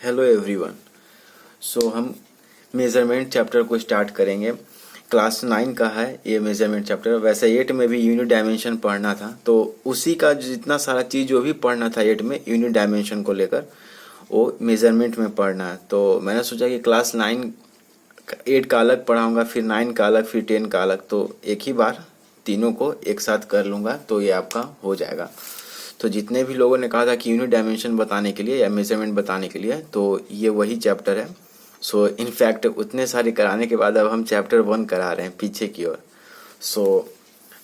Hello everyone. So हम measurement chapter को start करेंगे। क्लास 9 का है ये मेज़रमेंट चैप्टर। वैसे 8 में भी यूनिट डायमेंशन पढ़ना था, तो उसी का जितना सारा चीज़ जो भी पढ़ना था 8 में यूनिट डायमेंशन को लेकर, वो मेज़रमेंट में पढ़ना है। तो मैंने सोचा कि क्लास 9 8 का अलग पढ़ाऊँगा, फिर 9 का अलग, फिर 10 का अलग, तो एक ही बार तीनों को एक साथ कर लूँगा, तो ये आपका हो जाएगा। तो जितने भी लोगों ने कहा था कि यूनिट डायमेंशन बताने के लिए या मेजरमेंट बताने के लिए, तो ये वही चैप्टर है। सो इनफैक्ट उतने सारे कराने के बाद अब हम चैप्टर 1 करा रहे हैं पीछे की ओर।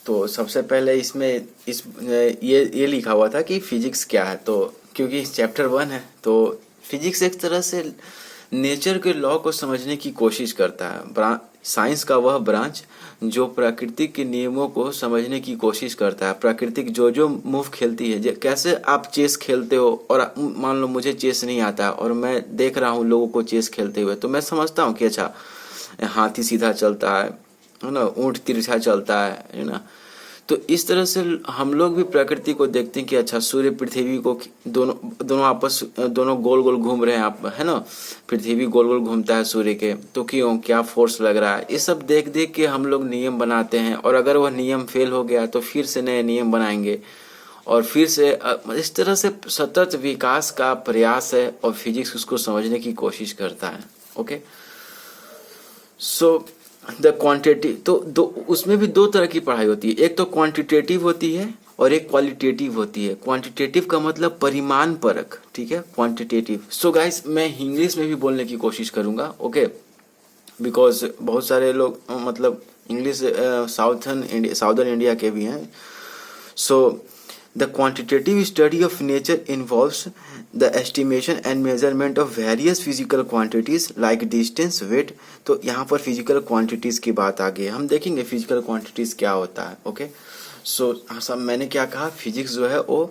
तो सबसे पहले इसमें ये लिखा हुआ था कि फिजिक्स क्या है, तो क्योंकि चैप्टर 1 है तो फिजिक्स एक तरह से नेचर के लॉ को समझने की कोशिश करता है। साइंस का वह ब्रांच जो प्रकृति के नियमों को समझने की कोशिश करता है। प्राकृतिक जो मूव खेलती है, कैसे आप चेस खेलते हो, और मान लो मुझे चेस नहीं आता है और मैं देख रहा हूँ लोगों को चेस खेलते हुए, तो मैं समझता हूँ कि अच्छा हाथी सीधा चलता है ना, ऊँट तिरछा चलता है ना। तो इस तरह से हम लोग भी प्रकृति को देखते हैं कि अच्छा सूर्य पृथ्वी को दोनों गोल गोल घूम रहे हैं, आप है ना, पृथ्वी गोल गोल घूमता है सूर्य के, तो क्यों, क्या फोर्स लग रहा है। ये सब देख देख के हम लोग नियम बनाते हैं, और अगर वह नियम फेल हो गया तो फिर से नए नियम बनाएंगे, और फिर से इस तरह से सतत विकास का प्रयास है, और फिजिक्स उसको समझने की कोशिश करता है। ओके, सो द क्वांटिटी, तो उसमें भी दो तरह की पढ़ाई होती है। एक तो क्वांटिटेटिव होती है और एक क्वालिटेटिव होती है। क्वांटिटेटिव का मतलब परिमाण परक, ठीक है, क्वांटिटेटिव। सो गाइस, मैं इंग्लिश में भी बोलने की कोशिश करूंगा, ओके, बिकॉज बहुत सारे लोग मतलब इंग्लिश साउदर्न इंडिया के भी हैं। सो the quantitative study of nature involves the estimation and measurement of various physical quantities like distance, weight। तो यहाँ पर physical quantities की बात आ गई है। हम देखेंगे physical quantities क्या होता है। ओके, सो सब मैंने क्या कहा, फिजिक्स जो है वो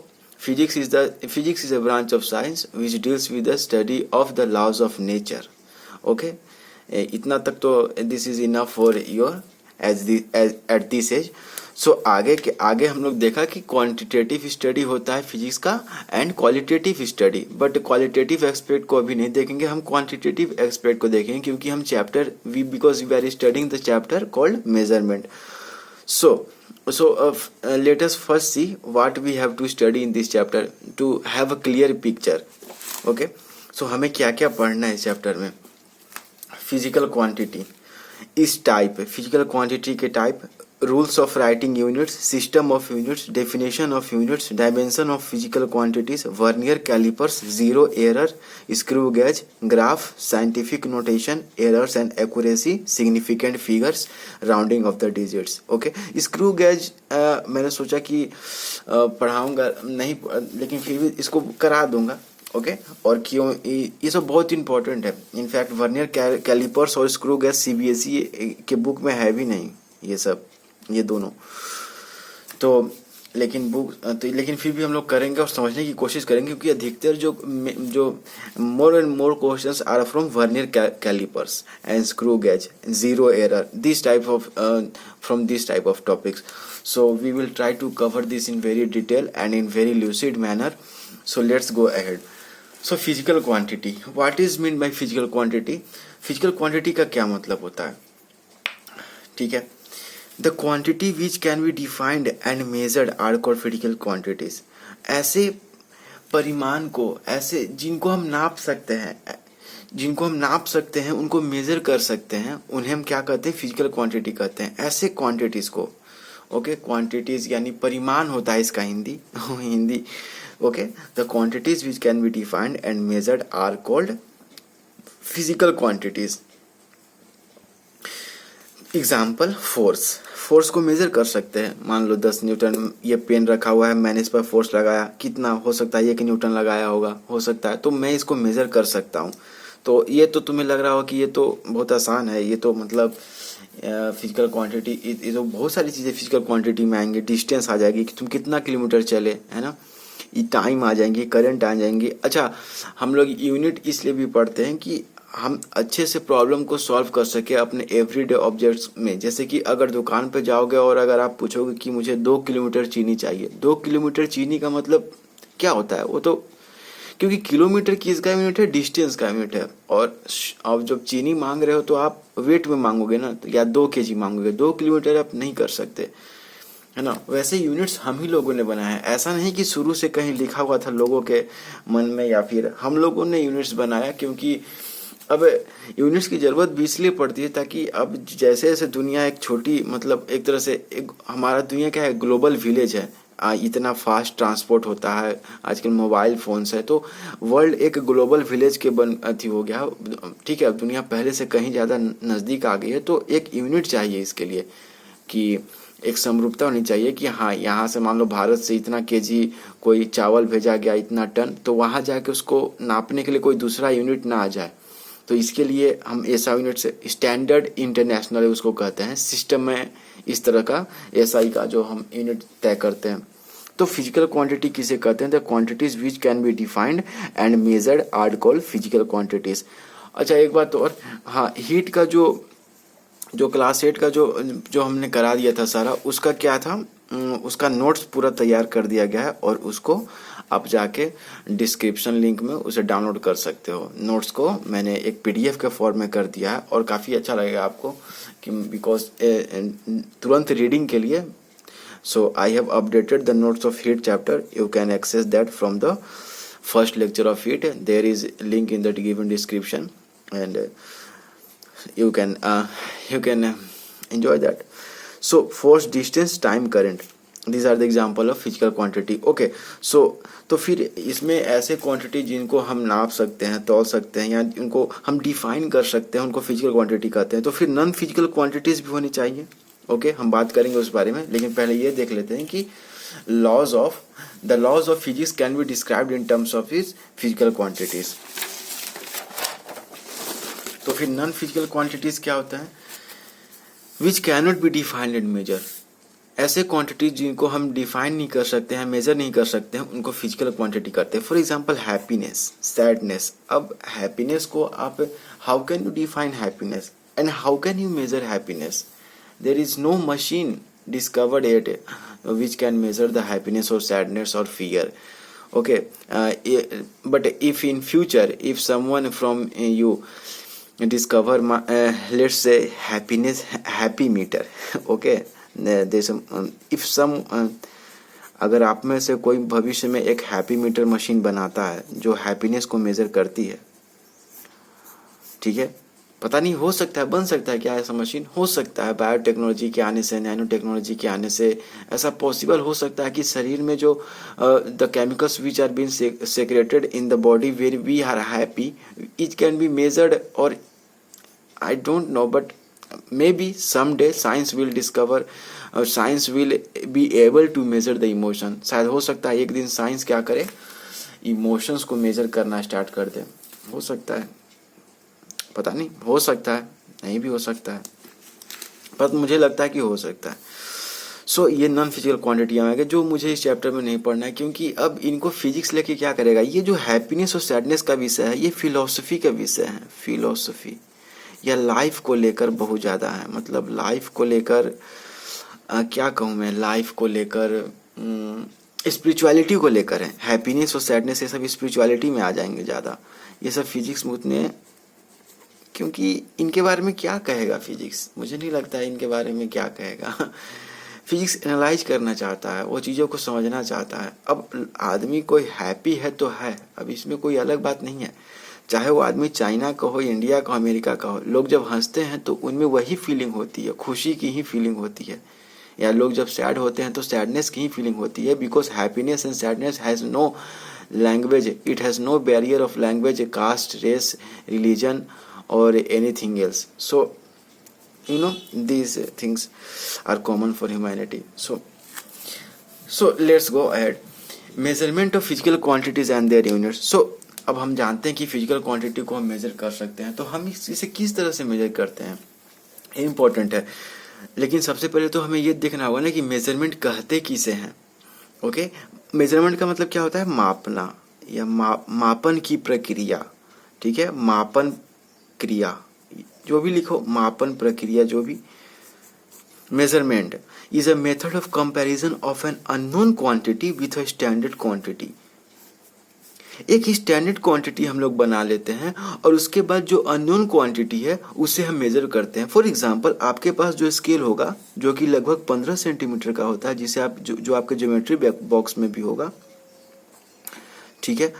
physics is a branch of science which deals with the study of the laws of nature। Okay, इतना तक तो this is enough for your at this age। सो आगे हम लोग देखा कि क्वांटिटेटिव स्टडी होता है फिजिक्स का and qualitative study, but qualitative aspect को अभी नहीं देखेंगे, हम क्वांटिटेटिव एस्पेक्ट को देखेंगे, क्योंकि हम because we are studying the chapter called measurement. So let us first see what we have to study in this chapter to have a clear picture. Okay, so हमें क्या क्या पढ़ना है इस चैप्टर में। फिजिकल क्वांटिटी, इस टाइप फिजिकल क्वांटिटी के type, rules of writing units, system of units, definition of units, dimension of physical quantities, vernier calipers, zero error, screw gauge, graph, scientific notation, errors and accuracy, significant figures, rounding of the digits। okay, screw gauge मैंने सोचा कि पढ़ाऊंगा नहीं, लेकिन फिर भी इसको करा दूंगा। ओके, और क्यों, ये सब बहुत इंपॉर्टेंट है। इनफैक्ट वर्नियर कैलिपर्स और स्क्रू गैज सीबीएसई के बुक में है भी नहीं ये सब, ये दोनों तो, लेकिन फिर भी हम लोग करेंगे और समझने की कोशिश करेंगे, क्योंकि अधिकतर जो more and more questions are from vernier callipers and screw gauge, zero error, this type of from this type of topics. So we will try to cover this in very detail and in very lucid manner. So let's go ahead. So physical quantity, what is mean by physical quantity. Physical quantity का क्या मतलब होता है, ठीक है। The quantity which can be defined and measured are called physical quantities। ऐसे परिमाण को, ऐसे जिनको हम नाप सकते हैं, उनको मेजर कर सकते हैं, उन्हें हम क्या कहते हैं, फिजिकल क्वांटिटी कहते हैं। ऐसे क्वांटिटीज को, ओके, क्वांटिटीज यानी परिमाण होता है इसका Hindi. Okay, the quantities which can be defined and measured are called physical quantities. Example, force को मेजर कर सकते हैं। मान लो 10 न्यूटन ये पेन रखा हुआ है, मैंने इस पर फोर्स लगाया, कितना हो सकता है, 1 न्यूटन लगाया होगा, हो सकता है, तो मैं इसको मेजर कर सकता हूँ। तो ये तो तुम्हें लग रहा हो कि ये तो बहुत आसान है, ये तो मतलब फिजिकल क्वांटिटी, ये तो बहुत सारी चीज़ें फिजिकल क्वांटिटी में आएंगी। डिस्टेंस आ जाएगी कि तुम कितना किलोमीटर चले, है ना, ये टाइम आ जाएंगी, करंट आ जाएंगी। अच्छा, हम लोग यूनिट इसलिए भी पढ़ते हैं कि हम अच्छे से प्रॉब्लम को सॉल्व कर सके अपने एवरीडे ऑब्जेक्ट्स में। जैसे कि अगर दुकान पे जाओगे और अगर आप पूछोगे कि मुझे 2 किलोमीटर चीनी चाहिए, 2 किलोमीटर चीनी का मतलब क्या होता है, वो तो क्योंकि किलोमीटर किसका यूनिट है, डिस्टेंस का यूनिट है। और अब जब चीनी मांग रहे हो तो आप वेट में मांगोगे ना, तो या 2 kg मांगोगे, 2 किलोमीटर आप नहीं कर सकते, है ना। वैसे यूनिट्स हम ही लोगों ने बनाया है, ऐसा नहीं कि शुरू से कहीं लिखा हुआ था लोगों के मन में, या फिर हम लोगों ने यूनिट्स बनाया। क्योंकि अब यूनिट्स की जरूरत भी इसलिए पड़ती है ताकि अब जैसे जैसे दुनिया एक छोटी, मतलब एक तरह से एक हमारा दुनिया क्या है, ग्लोबल विलेज है। इतना फास्ट ट्रांसपोर्ट होता है, आजकल मोबाइल फोन्स है, तो वर्ल्ड एक ग्लोबल विलेज के अथी हो गया, ठीक है। अब दुनिया पहले से कहीं ज़्यादा नज़दीक आ गई है, तो एक यूनिट चाहिए इसके लिए कि एक समरूपता होनी चाहिए कि हाँ, यहाँ से मान लो भारत से इतना केजी कोई चावल भेजा गया, इतना टन, तो वहाँ जाके उसको नापने के लिए कोई दूसरा यूनिट ना आ जाए। तो इसके लिए हम ऐसा यूनिट से स्टैंडर्ड इंटरनेशनल उसको कहते हैं, सिस्टम में इस तरह का एसआई का जो हम यूनिट तय करते हैं। तो फिजिकल क्वांटिटी किसे कहते हैं, the quantities which can be defined and measured are called physical quantities. अच्छा एक बात और, हाँ, हीट का जो क्लास 8 का जो हमने करा दिया था सारा, उसका क्या था, उसका नोट्स पूरा तैयार कर दिया गया है, और उसको आप जाके डिस्क्रिप्शन लिंक में उसे डाउनलोड कर सकते हो। नोट्स को मैंने एक पीडीएफ के फॉर्म में कर दिया है, और काफ़ी अच्छा लगेगा आपको कि बिकॉज तुरंत रीडिंग के लिए। So I have updated the notes of heat chapter, you can access that from the first lecture of heat, there is link in the given description and you can enjoy that. So force, distance, time, current, these are the example of physical quantity. Okay, so तो फिर इसमें ऐसे quantity जिनको हम नाप सकते हैं, तौल सकते हैं, या उनको हम डिफाइन कर सकते हैं, उनको फिजिकल क्वांटिटी कहते हैं। तो फिर नॉन फिजिकल क्वांटिटीज भी होनी चाहिए। ओके, हम बात करेंगे उस बारे में, लेकिन पहले ये देख लेते हैं कि laws of physics can be described in terms of his physical quantities. तो फिर नॉन फिजिकल क्वांटिटीज क्या होता है, which can not be defined and measure. ऐसे क्वांटिटीज जिनको हम डिफाइन नहीं कर सकते हैं, मेजर नहीं कर सकते हैं, उनको फिजिकल क्वांटिटी करते हैं। For example happiness, sadness. अब हैप्पीनेस को आप, how can you define happiness and how can you measure happiness? There is no machine discovered yet which can measure the happiness or sadness or fear. Okay, but if in future, if someone from you discover let's say happy meter, okay, there's if some अगर आप में से कोई भविष्य में एक happy metre machine बनाता है जो हैप्पीनेस को मेजर करती है, ठीक है, पता नहीं, हो सकता है, बन सकता है, क्या ऐसा मशीन हो सकता है। बायोटेक्नोलॉजी के आने से, नैनो टेक्नोलॉजी के आने से ऐसा पॉसिबल हो सकता है कि शरीर में जो the chemicals which are been secreted in the body where we are happy, it can be measured, और I don't know, but maybe someday science will discover, science will be able to measure the emotion. शायद हो सकता है एक दिन science क्या करे, emotions को मेजर करना स्टार्ट कर दे। हो सकता है, पता नहीं, हो सकता है, नहीं भी हो सकता है, पर मुझे लगता है कि हो सकता है। सो ये नॉन फिजिकल क्वांटिटी आएगा जो मुझे इस चैप्टर में नहीं पढ़ना है, क्योंकि अब इनको फिजिक्स लेके क्या करेगा। ये जो हैप्पीनेस और सैडनेस का विषय है, ये फिलॉसफी का विषय है। फिलॉसफी या लाइफ को लेकर बहुत ज़्यादा है, मतलब लाइफ को लेकर क्या कहूँ मैं, लाइफ को लेकर स्पिरिचुअलिटी को लेकर है। हैप्पीनेस और सैडनेस ये सब स्पिरिचुअलिटी में आ जाएंगे ज़्यादा, ये सब फिजिक्स में उतने, क्योंकि इनके बारे में क्या कहेगा फिजिक्स, मुझे नहीं लगता है इनके बारे में क्या कहेगा। फिजिक्स एनालाइज करना चाहता है, वो चीज़ों को समझना चाहता है। अब आदमी कोई हैप्पी है तो है, अब इसमें कोई अलग बात नहीं है, चाहे वो आदमी चाइना का हो, इंडिया का हो, अमेरिका का हो। लोग जब हंसते हैं तो उनमें वही फीलिंग होती है, खुशी की ही फीलिंग होती है, या लोग जब सैड होते हैं तो सैडनेस की ही फीलिंग होती है। Because happiness and sadness has no language, it has no barrier of language, caste, race, religion or anything else. So you know these things are common for humanity. So let's go ahead. Measurement of physical quantities and their units. So अब हम जानते हैं कि physical quantity को हम major कर सकते हैं, तो हम इसे किस तरह से मेजर करते हैं, ये इम्पोर्टेंट है। लेकिन सबसे पहले तो हमें ये देखना होगा ना कि मेजरमेंट कहते किसे हैं। ओके, मेजरमेंट का मतलब क्या होता है, मापना या मापन की प्रक्रिया, ठीक है, मापन क्रिया, जो भी लिखो, मापन प्रक्रिया, जो भी। Measurement is a method of comparison of an unknown quantity with a standard quantity. एक स्टैंडर्ड क्वांटिटी हम लोग बना लेते हैं और उसके बाद जो अननोन क्वांटिटी है उसे हम मेजर करते हैं। फॉर एग्जांपल आपके पास जो स्केल होगा जो कि लगभग 15 सेंटीमीटर का होता है, जिसे आप जो आपके ज्योमेट्री बॉक्स में भी होगा, ठीक है।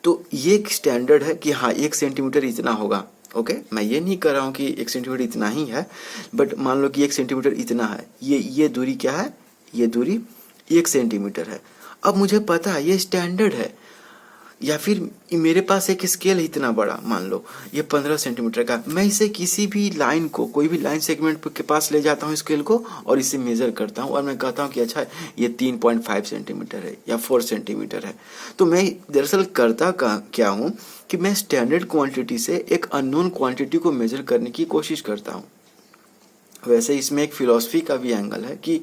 तो ये एक स्टैंडर्ड है कि हाँ 1 सेंटीमीटर इतना होगा। ओके, मैं ये नहीं कर रहा हूँ कि 1 सेंटीमीटर इतना ही है, बट मान लो कि 1 सेंटीमीटर इतना है, ये दूरी क्या है, ये दूरी 1 सेंटीमीटर है। अब मुझे पता है ये स्टैंडर्ड है, या फिर मेरे पास एक स्केल है इतना बड़ा, मान लो ये 15 सेंटीमीटर का, मैं इसे किसी भी लाइन को, कोई भी लाइन सेगमेंट के पास ले जाता हूँ स्केल को और इसे मेजर करता हूँ और मैं कहता हूँ कि अच्छा ये 3.5 सेंटीमीटर है या 4 सेंटीमीटर है। तो मैं दरअसल करता क्या हूँ कि मैं स्टैंडर्ड क्वांटिटी से एक अननोन क्वांटिटी को मेजर करने की कोशिश करता हूँ। वैसे इसमें एक फिलॉसफी का भी एंगल है कि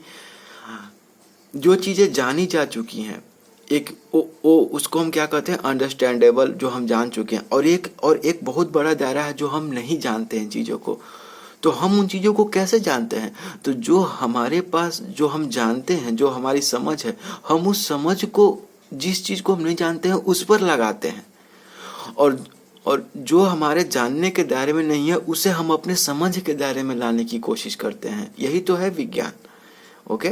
जो चीज़ें जानी जा चुकी हैं, एक उसको हम क्या कहते हैं, अंडरस्टैंडेबल, जो हम जान चुके हैं, और एक बहुत बड़ा दायरा है जो हम नहीं जानते हैं चीज़ों को। तो हम उन चीज़ों को कैसे जानते हैं? तो जो हमारे पास, जो हम जानते हैं, जो हमारी समझ है, हम उस समझ को, जिस चीज़ को हम नहीं जानते हैं उस पर लगाते हैं, और जो हमारे जानने के दायरे में नहीं है उसे हम अपने समझ के दायरे में लाने की कोशिश करते हैं। यही तो है विज्ञान। ओके,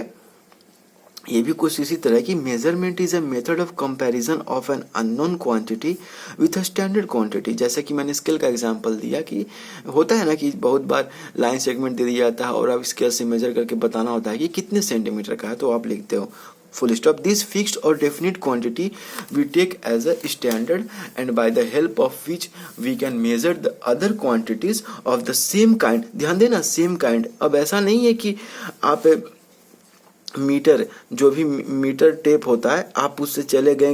ये भी कुछ इसी तरह की measurement is a method of comparison of an unknown quantity with a standard quantity. जैसे कि मैंने स्केल का एग्जांपल दिया कि होता है ना कि बहुत बार लाइन सेगमेंट दे दिया जाता है और आप स्केल से मेजर करके बताना होता है कि कितने सेंटीमीटर का है, तो आप लिखते हो full stop. This fixed or definite quantity we take as a standard and by the help of which we can measure the other quantities of the same kind. ध्यान देना, same kind. अब ऐसा नहीं है कि आप मीटर, जो भी मीटर टेप होता है, आप उससे चले गए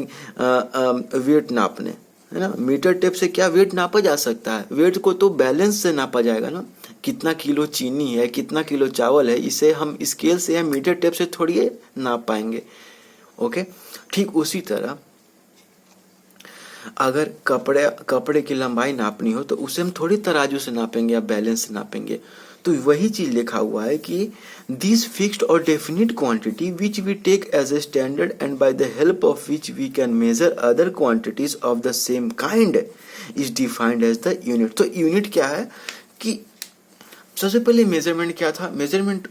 वेट नापने, है ना। मीटर टेप से क्या वेट नापा जा सकता है? वेट को तो बैलेंस से नापा जाएगा ना, कितना किलो चीनी है, कितना किलो चावल है, इसे हम स्केल से या मीटर टेप से थोड़ी नाप पाएंगे। ओके, ठीक उसी तरह अगर कपड़े की लंबाई नापनी हो तो उसे हम थोड़ी तराजू से नापेंगे या बैलेंस से नापेंगे। तो वही चीज लिखा हुआ है कि दिस फिक्स्ड और definite quantity which we take as a standard and by the help of which we can measure other quantities of the same kind is defined as the unit. तो यूनिट क्या है कि सबसे पहले measurement क्या था? Measurement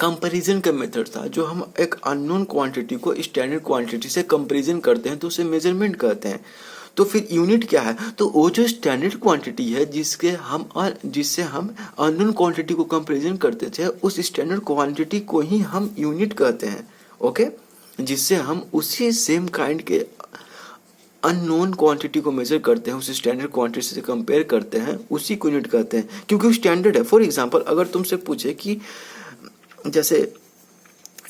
comparison का method था, जो हम एक अननोन क्वांटिटी को स्टैंडर्ड क्वांटिटी से कंपैरिजन करते हैं तो उसे मेजरमेंट कहते हैं। तो फिर यूनिट क्या है? तो वो जो स्टैंडर्ड क्वांटिटी है जिससे हम अननोन क्वांटिटी को कंपैरिजन करते थे, उस स्टैंडर्ड क्वांटिटी को ही हम यूनिट कहते हैं। ओके, जिससे हम उसी सेम काइंड के अननोन क्वांटिटी को मेजर करते हैं, उस स्टैंडर्ड क्वांटिटी से कंपेयर करते हैं, उसी को यूनिट कहते हैं, क्योंकि वो स्टैंडर्ड है। फॉर एग्जाम्पल, अगर तुमसे पूछे कि जैसे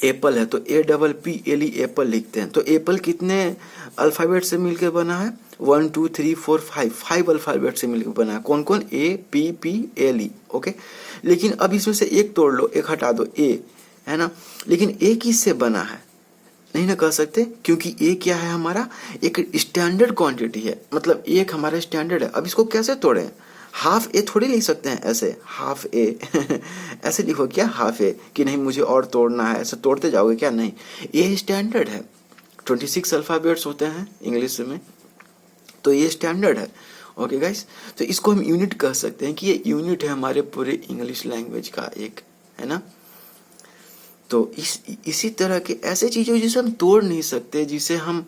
एप्पल है तो APPLE एप्पल लिखते हैं, तो एप्पल कितने अल्फाबेट से मिलकर बना है? 1 2 3 4 5 अल्फाबेट से मिलकर बना है। कौन कौन? APPLE। ओके, लेकिन अब इसमें से एक तोड़ लो, एक हटा दो, ए है ना। लेकिन ए किससे बना है? नहीं ना कह सकते, क्योंकि ए क्या है? हमारा एक स्टैंडर्ड क्वांटिटी है, मतलब एक हमारा स्टैंडर्ड है। अब इसको कैसे तोड़े? हाफ ए थोड़ी लिख सकते हैं ऐसे, हाफ ए ऐसे लिखो क्या, हाफ ए, कि नहीं मुझे और तोड़ना है, ऐसे तोड़ते जाओगे क्या? नहीं, ये स्टैंडर्ड है। 26 अल्फाबेट्स होते हैं इंग्लिश में, तो ये स्टैंडर्ड है। ओके गाइस, तो इसको हम यूनिट कह सकते हैं कि ये यूनिट है हमारे पूरे इंग्लिश लैंग्वेज का एक, है ना। तो इसी तरह के ऐसे चीजें जिसे हम तोड़ नहीं सकते, जिसे हम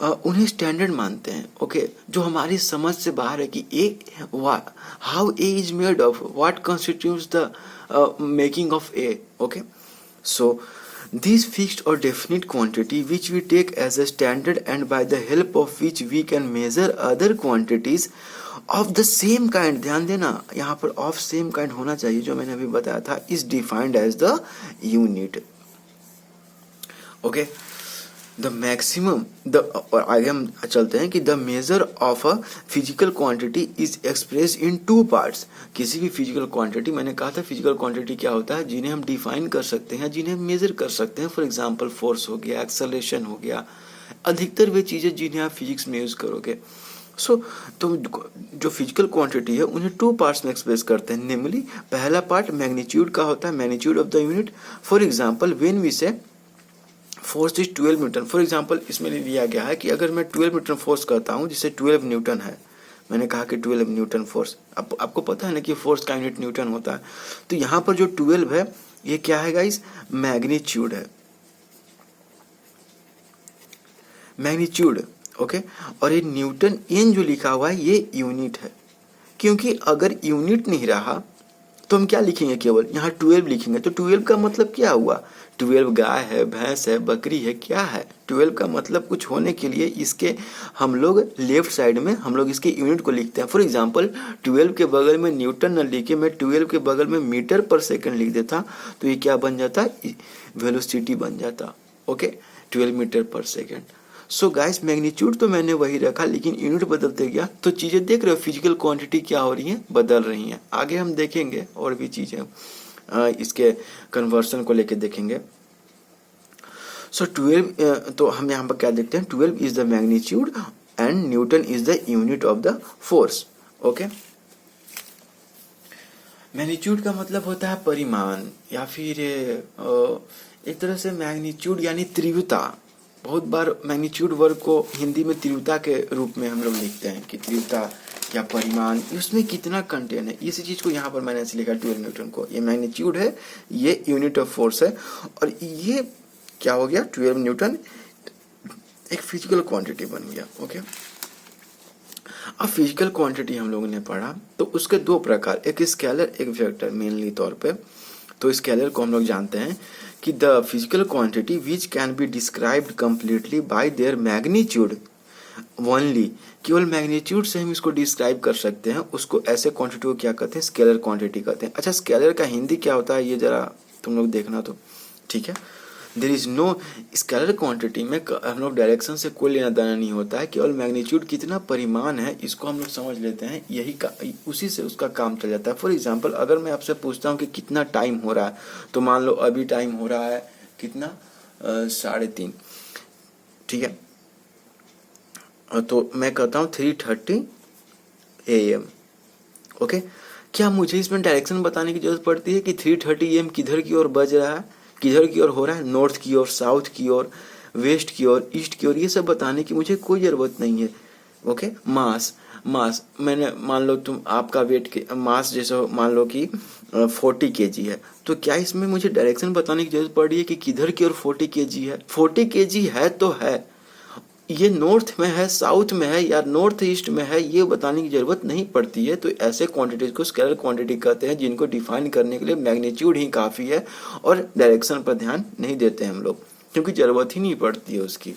उन्हें स्टैंडर्ड मानते हैं। ओके, जो हमारी समझ से बाहर है कि A how A is made of, what constitutes the making of A. Okay, so this fixed और definite quantity which we take as a standard and by the help of which we can measure other quantities of the same kind. ध्यान देना, यहाँ पर of same kind होना चाहिए, जो मैंने अभी बताया था, is defined as the unit. Okay, the maximum और आगे हम चलते हैं कि the measure of a physical quantity is express in 2 parts. किसी भी फिजिकल क्वांटिटी, मैंने कहा था फिजिकल क्वांटिटी क्या होता है? जिन्हें हम डिफाइन कर सकते हैं, जिन्हें मेजर कर सकते हैं। फॉर एग्जांपल फोर्स हो गया, एक्सेलरेशन हो गया, अधिकतर वे चीजें जिन्हें आप फिजिक्स में यूज करोगे। तो जो फिजिकल क्वांटिटी है उन्हें 2 पार्ट्स में एक्सप्रेस करते हैं। नेमली, पहला पार्ट मैग्नीट्यूड का होता है, magnitude of the unit. For example when we say, force is 12 newton. For example इसमें लिया गया है कि अगर मैं 12 न्यूटन फोर्स करता हूँ, जिससे 12 न्यूटन है, मैंने कहा कि 12 न्यूटन फोर्स, आपको पता है ना कि फोर्स का यूनिट न्यूटन होता है। तो यहाँ पर जो 12 है ये क्या है गाइस, मैग्नीट्यूड है, मैग्नीट्यूड। ओके, और ये न्यूटन एन जो लिखा हुआ है ये यूनिट है, क्योंकि अगर यूनिट नहीं रहा तो हम क्या लिखेंगे, केवल यहाँ 12 लिखेंगे। तो 12 का मतलब क्या हुआ, 12 गाय है, भैंस है, बकरी है, क्या है। 12 का मतलब कुछ होने के लिए इसके हम लोग लेफ्ट साइड में हम लोग इसके यूनिट को लिखते हैं। फॉर एग्जांपल 12 के बगल में न्यूटन न लिखे, मैं 12 के बगल में मीटर पर सेकंड लिख देता तो ये क्या बन जाता, वेलोसिटी बन जाता। ओके, 12 मीटर पर सेकंड। सो गाइस मैग्नीट्यूड तो मैंने वही रखा, लेकिन यूनिट बदलते गया तो चीजें देख रहे हो, फिजिकल क्वांटिटी क्या हो रही है, बदल रही हैं। आगे हम देखेंगे और भी चीजें इसके कन्वर्सन को लेके देखेंगे। सो 12, तो हम यहाँ पर क्या देखते हैं, 12 is the magnitude and Newton is the unit of the force. Okay, magnitude का मतलब होता है परिमाण, या फिर एक तरह से मैग्नीट्यूड यानी तीव्रता। बहुत बार मैग्नीट्यूड वर्ड को हिंदी में तीव्रता के रूप में हम लोग लिखते हैं कि तीव्रता या परिमाण, उसमें कितना कंटेंट है, इसी चीज को यहाँ पर मैंने ऐसे लिखा 12 न्यूटन को, ये मैग्नीट्यूड है, ये यूनिट ऑफ फोर्स है, और ये क्या हो गया, 12 न्यूटन एक फिजिकल क्वांटिटी बन गया। ओके, अब फिजिकल क्वांटिटी हम लोगों ने पढ़ा तो उसके दो प्रकार, एक स्केलर एक वेक्टर मेनली तौर पे। तो स्केलर को हम लोग जानते हैं कि the physical quantity which can be described completely by there magnitude only, केवल मैग्नीट्यूड से हम इसको डिस्क्राइब कर सकते हैं, उसको ऐसे क्वांटिटी को क्या कहते हैं, स्केलर क्वांटिटी कहते हैं। अच्छा, स्केलर का हिंदी क्या होता है ये जरा तुम लोग देखना, तो ठीक है। There is no scalar quantity में हम लोग डायरेक्शन से कोई लेना देना नहीं होता है, केवल मैग्नीट्यूड कितना परिमाण है इसको हम लोग समझ लेते हैं, यही का उसी से उसका काम चल जाता है। फॉर एग्जांपल अगर मैं आपसे पूछता हूँ कि कितना टाइम हो रहा है, तो मान लो अभी टाइम हो रहा है कितना, 3:30, ठीक है, तो मैं कहता हूँ 3:30 AM। ओके, क्या मुझे इसमें डायरेक्शन बताने की जरूरत पड़ती है कि 3:30 AM किधर की ओर बज रहा है, किधर की ओर हो रहा है, नॉर्थ की ओर, साउथ की ओर, वेस्ट की ओर, ईस्ट की ओर, ये सब बताने की मुझे कोई जरूरत नहीं है। ओके, मास मैंने मान लो तुम आपका वेट के मास जैसे मान लो कि 40 kg है, तो क्या इसमें मुझे डायरेक्शन बताने की जरूरत पड़ रही है कि किधर की ओर 40 kg है। 40 kg है तो है, ये नॉर्थ में है, साउथ में है या नॉर्थ ईस्ट में है, ये बताने की जरूरत नहीं पड़ती है। तो ऐसे क्वांटिटीज को स्केलर क्वांटिटी कहते हैं, जिनको डिफाइन करने के लिए मैग्नीट्यूड ही काफी है, और डायरेक्शन पर ध्यान नहीं देते हम लोग, क्योंकि जरूरत ही नहीं पड़ती है उसकी।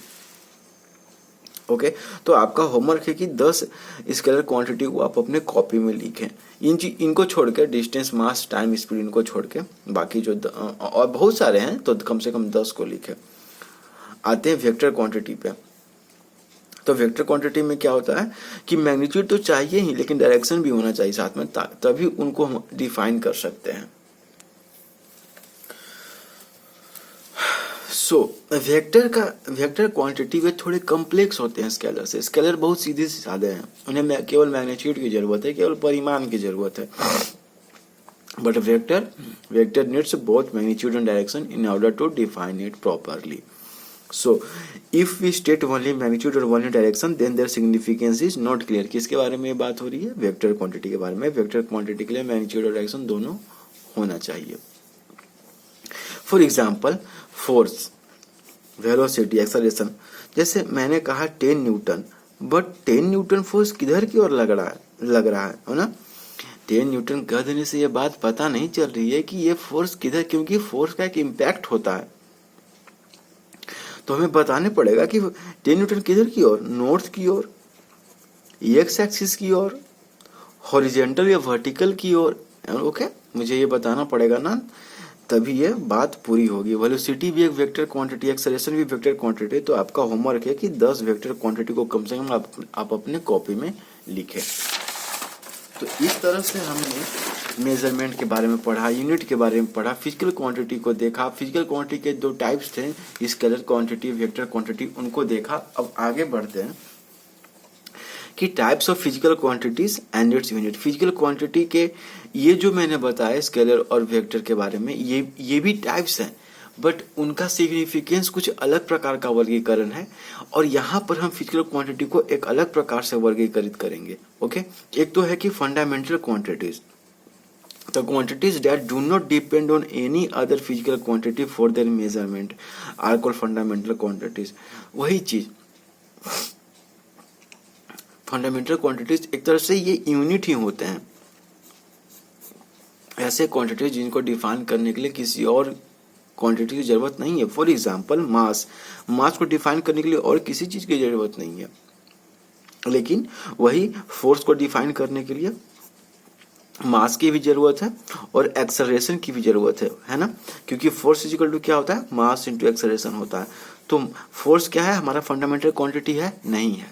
ओके, तो आपका होमवर्क है कि 10 स्केलर क्वांटिटी को आप अपने कॉपी में लिखें। इनको छोड़ के, डिस्टेंस, मास, टाइम, स्पीड, इनको छोड़ के बाकी जो और बहुत सारे हैं, तो कम से कम 10 को लिखें। आते हैं वेक्टर क्वांटिटी पे। तो वेक्टर क्वांटिटी में क्या होता है कि मैग्नीट्यूड तो चाहिए ही, लेकिन डायरेक्शन भी होना चाहिए साथ में, तभी उनको हम डिफाइन कर सकते हैं। सो वेक्टर क्वांटिटी वे थोड़े कॉम्प्लेक्स होते हैं स्केलर से। स्केलर बहुत सीधे से साधे हैं, उन्हें केवल मैग्नीट्यूड की जरूरत है, केवल परिमाण की जरूरत है। But vector needs both magnitude and direction in order to define it properly. So, if we state only magnitude or only direction, then their significance is not clear। किसके बारे में बात हो रही है, वेक्टर क्वांटिटी के बारे में। वेक्टर क्वांटिटी के लिए मैग्नीट्यूड और डायरेक्शन दोनों होना चाहिए। For example force, velocity, acceleration, जैसे मैंने कहा 10 न्यूटन, बट 10 न्यूटन फोर्स किधर की ओर लग रहा है ना। 10 न्यूटन कह देने से ये बात पता नहीं चल रही है कि ये फोर्स किधर, क्योंकि फोर्स का एक इम्पैक्ट होता है, तो हमें बताने पड़ेगा कि 10 न्यूटन किधर की ओर, नॉर्थ की ओर, एक्स एक्सिस की ओर, हॉरिजॉन्टल या वर्टिकल की ओर। ओके, मुझे ये बताना पड़ेगा ना, तभी ये बात पूरी होगी। वेलोसिटी भी एक वेक्टर क्वांटिटी, एक्सेलरेशन भी वेक्टर क्वांटिटी। तो आपका होमवर्क है कि 10 वेक्टर क्वांटिटी को कम से कम आप अपने कॉपी में लिखें। तो इस तरह से हमने मेजरमेंट के बारे में पढ़ा, यूनिट के बारे में पढ़ा, फिजिकल क्वांटिटी को देखा। फिजिकल क्वांटिटी के 2 टाइप्स थे, स्केलर क्वांटिटी, वेक्टर क्वांटिटी, उनको देखा। अब आगे बढ़ते हैं कि types of physical quantities and its unit. Physical quantity के ये जो मैंने बताया स्केलर और वेक्टर के बारे में, ये भी टाइप्स हैं, बट उनका सिग्निफिकेंस कुछ अलग प्रकार का वर्गीकरण है, और यहाँ पर हम फिजिकल क्वांटिटी को एक अलग प्रकार से वर्गीकृत करेंगे। ओके, एक तो है कि fundamental quantities, the quantities that do not depend on any other physical quantity for their measurement are called fundamental quantities। वही चीज फंडामेंटल क्वांटिटीज एक तरह से ये यूनिट ही होते हैं, ऐसे क्वांटिटीज जिनको डिफाइन करने के लिए किसी और क्वांटिटी की जरूरत नहीं है। फॉर एग्जांपल मास, मास को डिफाइन करने के लिए और किसी चीज की जरूरत नहीं है, लेकिन वही फोर्स को डिफाइन करने के लिए मास की भी जरूरत है और एक्सेलरेशन की भी जरूरत है ना, क्योंकि फोर्स इक्वल टू क्या होता है, मास इंटू एक्सेलरेशन होता है। तो फोर्स क्या है, हमारा फंडामेंटल क्वांटिटी है? नहीं है,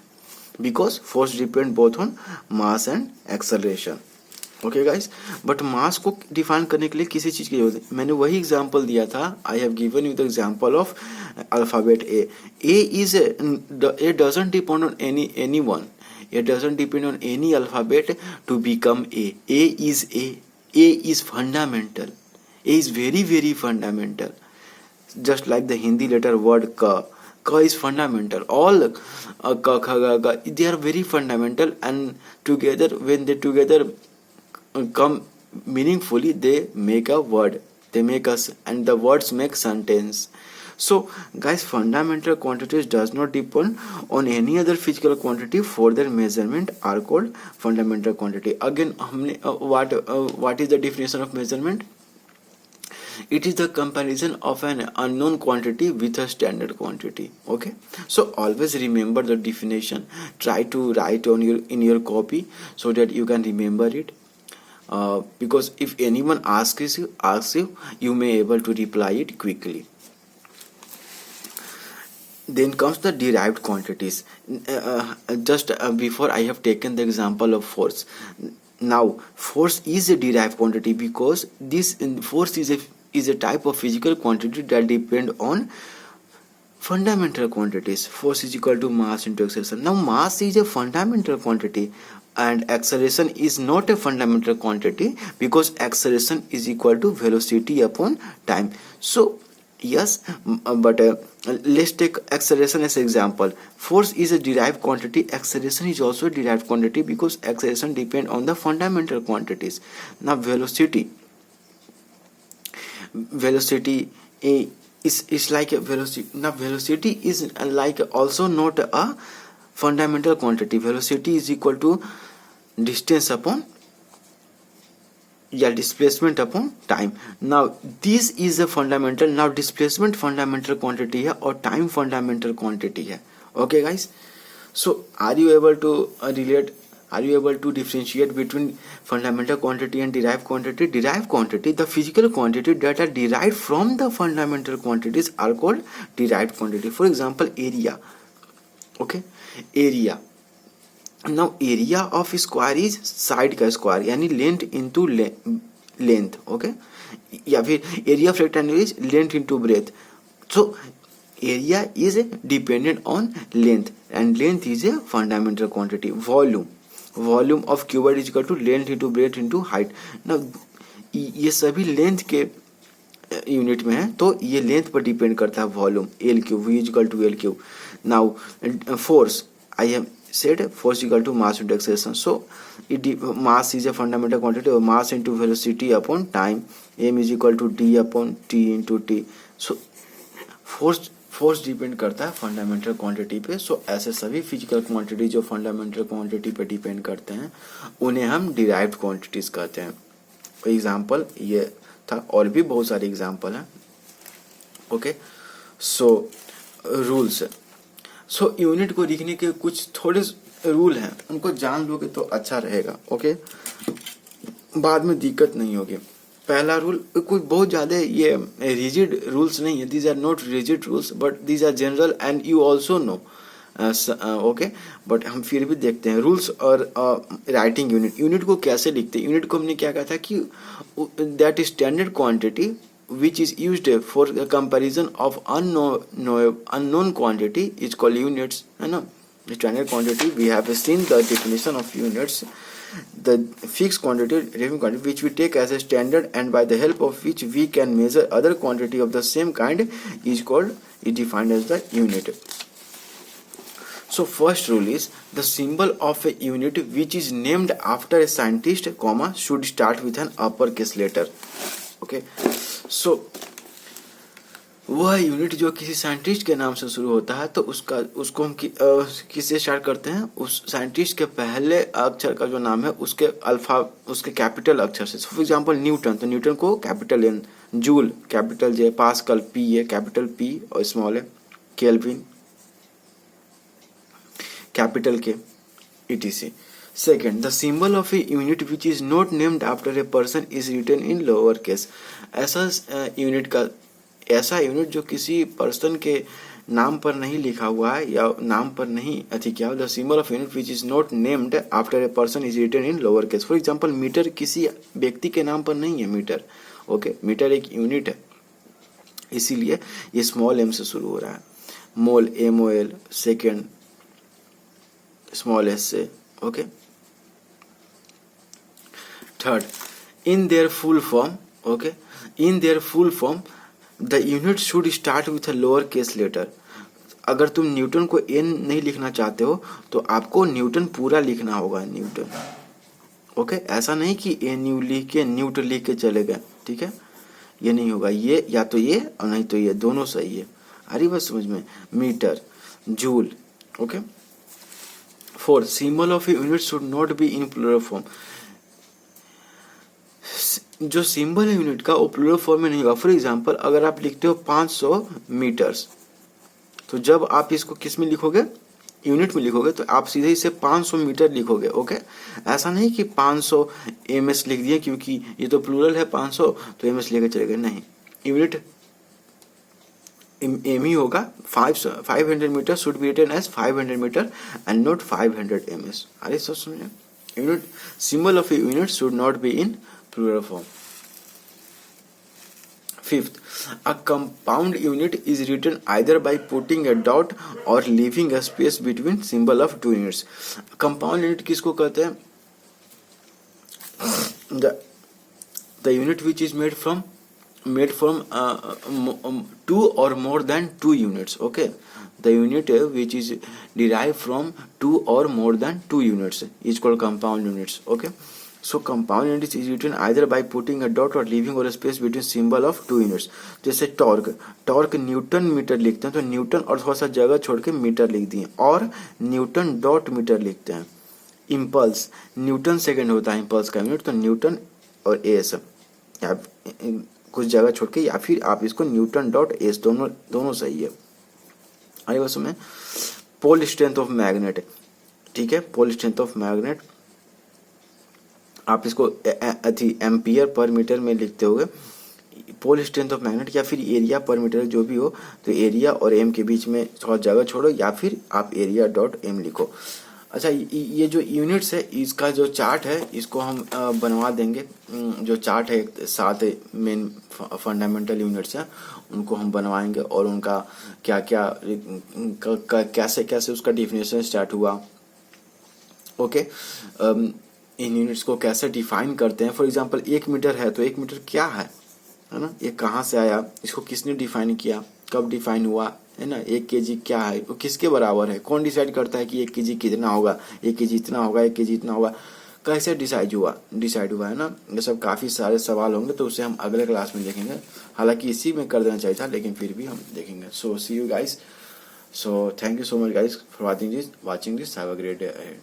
because force depend both on mass and acceleration. Okay guys, but mass को डिफाइन करने के लिए किसी चीज की जरूरत है। मैंने वही एग्जांपल दिया था, I have given you the example of alphabet A. A doesn't depend on any one, it doesn't depend on any alphabet to become A is A, A is fundamental, A is very very fundamental, just like the Hindi letter word ka is fundamental, all ka kha ga ga, they are very fundamental, and together when they together come meaningfully they make a word, they make us, and the words make sentence. So guys, fundamental quantities does not depend on any other physical quantity for their measurement are called fundamental quantity। Again हमने what is the definition of measurement? It is the comparison of an unknown quantity with a standard quantity। Okay, so always remember the definition, try to write on in your copy so that you can remember it, because if anyone asks you, you may able to reply it quickly। Then comes the derived quantities। Just before I have taken the example of force. Now force is a derived quantity because this force is a type of physical quantity that depend on fundamental quantities। Force is equal to mass into acceleration। Now mass is a fundamental quantity and acceleration is not a fundamental quantity because acceleration is equal to velocity upon time। So yes, but let's take acceleration as example। Force is a derived quantity, acceleration is also a derived quantity because acceleration depend on the fundamental quantities। Now velocity is like a velocity। Now velocity is like also not a fundamental quantity। Velocity is equal to distance upon displacement upon time। now this is a fundamental, now displacement fundamental quantity है और time fundamental quantity है। okay guys, so are you able to relate, are you able to differentiate between fundamental quantity and derived quantity? Derived quantity, the physical quantity that are derived from the fundamental quantities are called derived quantity। for example area। okay, area, now area of square is side का square यानी length into length. Okay, या फिर area of rectangle is length into breadth. So area is dependent on length and length is a fundamental quantity. Volume of cuboid is equal to length into breadth into height. ना ये सभी length के unit में है, तो ये length पर depend करता है volume, L cube, V is equal to L cube. Now force, I have said force equal to mass into acceleration। so mass is a fundamental quantity or mass into velocity upon time, m is equal to d upon t into t। so force depend करता है fundamental quantity पे। सो ऐसे सभी physical quantity जो fundamental quantity पे depend करते हैं उन्हें हम डिराइव्ड क्वांटिटीज कहते हैं। एग्जांपल ये था, और भी बहुत सारे एग्जांपल हैं। Okay, so rules. So unit को लिखने के कुछ थोड़े रूल हैं, उनको जान लोगे तो अच्छा रहेगा। ओके, बाद में दिक्कत नहीं होगी। पहला रूल, कोई बहुत ज्यादा ये रिजिड रूल्स नहीं है, these are not rigid rules but these are general and you also know. Okay, but हम फिर भी देखते हैं रूल्स। और राइटिंग यूनिट को कैसे लिखते हैं? यूनिट को हमने क्या कहा था कि that standard quantity which is used for the comparison of unknown quantity is called units, है ना। Standard quantity, we have seen the definition of units. The fixed quantity, reference quantity, which we take as a standard and by the help of which we can measure other quantity of the same kind is defined as the unit. So first rule is the symbol of a unit which is named after a scientist, comma, should start with an uppercase letter. Okay, so वह unit जो किसी scientist के नाम से शुरू होता है तो उसको हम किससे स्टार्ट करते हैं, उस साइंटिस्ट के पहले अक्षर का जो नाम है उसके कैपिटल अक्षर से. फॉर एग्जांपल न्यूटन, तो न्यूटन को capital N, Joule capital J, Pascal P है कैपिटल पी और स्मॉल है, Kelvin capital K, etc. Second, the symbol of a unit which is not named after a person is written in lower case. ऐसा unit जो किसी person के नाम पर नहीं लिखा हुआ है या नाम पर नहीं किया, the symbol of unit which is not named after a person is written in lower case. For example metre किसी व्यक्ति के नाम पर नहीं है मीटर. ओके, मीटर एक यूनिट है, इसीलिए ये स्मॉल एम से शुरू हो रहा है. Mole MOL, second small S से. Okay, third, in their full form. Okay, in their full form the unit should start with a lower case letter. अगर तुम न्यूटन को एन नहीं लिखना चाहते हो तो आपको न्यूटन पूरा लिखना होगा, न्यूटन. ओके, ऐसा नहीं कि एन यू लिख के न्यूटन लिख के चले गए. ठीक है, ये नहीं होगा. ये या तो ये और नहीं तो ये, दोनों सही है. अरे बस समझ में. Metre, joule. Okay. Fourth, symbol of unit should not be in plural form. जो सिंबल है यूनिट का वो प्लूरल फॉर्म में नहीं होगा. फॉर एग्जांपल अगर आप लिखते हो 500 मीटर्स, तो जब आप इसको किस में लिखोगे, यूनिट में लिखोगे, तो आप सीधे इसे 500 मीटर लिखोगे. ओके, ऐसा नहीं कि 500 ms लिख दिए क्योंकि ये तो प्लूरल है 500 तो ms लेके चले गए. नहीं, यूनिट एम ही होगा. 500 metre should be written as 500 metre and not 500 ms. अरे सब समझे. Unit, symbol of unit should not be in plural form. Fifth, a compound unit is written either by putting a dot or leaving a space between symbol of two units. Compound unit किसको कहते हैं? The unit which is made from two or more than two units. Okay, the unit which is derived from two or more than two units is called compound units. Okay. So compound unit is written either by putting a dot or leaving or a space between symbol of two units. जैसे torque Newton metre लिखते हैं तो Newton और थोड़ा सा जगह छोड़ के मीटर लिख दिए, और न्यूटन डॉट मीटर लिखते हैं. इम्पल्स, न्यूटन सेकेंड होता है इम्पल्स का यूनिट, तो न्यूटन और एस या कुछ जगह छोड़ के, या फिर आप इसको न्यूटन डॉट एस, दोनों सही है. अरे बस में पोल स्ट्रेंथ ऑफ मैग्नेट. ठीक है, पोल स्ट्रेंथ ऑफ मैग्नेट आप इसको एम्पियर पर मीटर में लिखते होगे. पोल स्ट्रेंथ ऑफ मैग्नेट या फिर एरिया पर मीटर जो भी हो, तो एरिया और एम के बीच में थोड़ा जगह छोड़ो या फिर आप एरिया डॉट एम लिखो. अच्छा, ये जो यूनिट्स है इसका जो चार्ट है इसको हम बनवा देंगे. जो चार्ट है 7 मेन फंडामेंटल यूनिट्स हैं उनको हम बनवाएंगे और उनका क्या क्या कैसे कैसे उसका डिफिनेशन स्टार्ट हुआ. ओके, इन यूनिट्स को कैसे डिफाइन करते हैं. फॉर एग्जांपल 1 मीटर है तो 1 मीटर क्या है ना, ये कहाँ से आया, इसको किसने डिफाइन किया, कब डिफाइन हुआ, है ना. 1 kg क्या है, वो किसके बराबर है, कौन डिसाइड करता है कि 1 kg कितना होगा, 1 kg इतना होगा, 1 kg इतना होगा, कैसे डिसाइड हुआ है ना. ये सब काफ़ी सारे सवाल होंगे तो उसे हम अगले क्लास में देखेंगे. हालांकि इसी में कर देना चाहिए था लेकिन फिर भी हम देखेंगे. So see you guys. So thank you so much guys for watching this. Have a great day ahead.